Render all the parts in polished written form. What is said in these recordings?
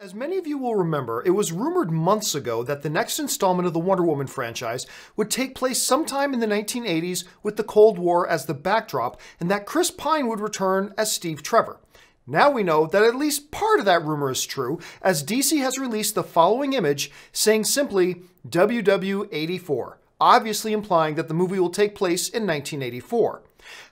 As many of you will remember, it was rumored months ago that the next installment of the Wonder Woman franchise would take place sometime in the 1980s with the Cold War as the backdrop, and that Chris Pine would return as Steve Trevor. Now we know that at least part of that rumor is true, as DC has released the following image saying simply WW84, obviously implying that the movie will take place in 1984.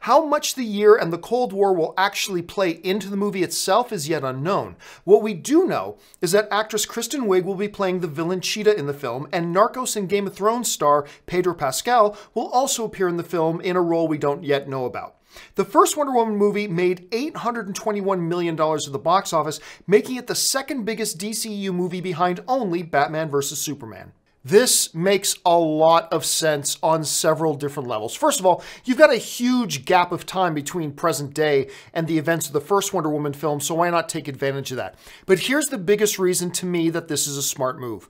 How much the year and the Cold War will actually play into the movie itself is yet unknown. What we do know is that actress Kristen Wiig will be playing the villain Cheetah in the film, and Narcos and Game of Thrones star Pedro Pascal will also appear in the film in a role we don't yet know about. The first Wonder Woman movie made $821 million at the box office, making it the second biggest DCEU movie behind only Batman vs. Superman. This makes a lot of sense on several different levels. First of all, you've got a huge gap of time between present day and the events of the first Wonder Woman film, so why not take advantage of that? But here's the biggest reason to me that this is a smart move.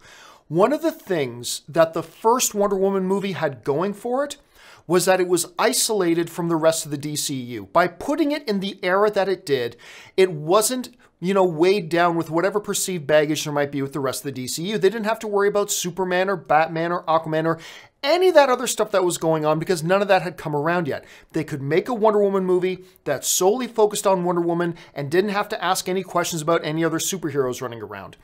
One of the things that the first Wonder Woman movie had going for it was that it was isolated from the rest of the DCEU. By putting it in the era that it did, it wasn't weighed down with whatever perceived baggage there might be with the rest of the DCU. They didn't have to worry about Superman or Batman or Aquaman or any of that other stuff that was going on because none of that had come around yet. They could make a Wonder Woman movie that solely focused on Wonder Woman and didn't have to ask any questions about any other superheroes running around.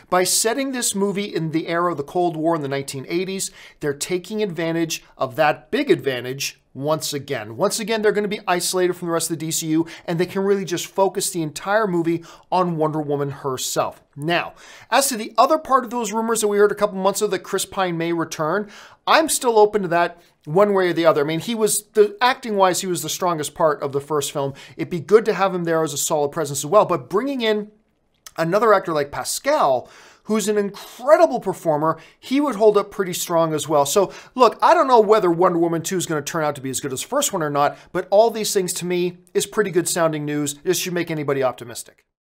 By setting this movie in the era of the Cold War in the 1980s, they're taking advantage of that big advantage once again. Once again, they're going to be isolated from the rest of the DCU, and they can really just focus the entire movie on Wonder Woman herself. Now, as to the other part of those rumors that we heard a couple months ago that Chris Pine may return, I'm still open to that one way or the other. I mean, acting-wise, he was the strongest part of the first film. It'd be good to have him there as a solid presence as well, but bringing in another actor like Pascal, who's an incredible performer, he would hold up pretty strong as well. So look, I don't know whether Wonder Woman 2 is going to turn out to be as good as the first one or not, but all these things to me is pretty good sounding news. This should make anybody optimistic.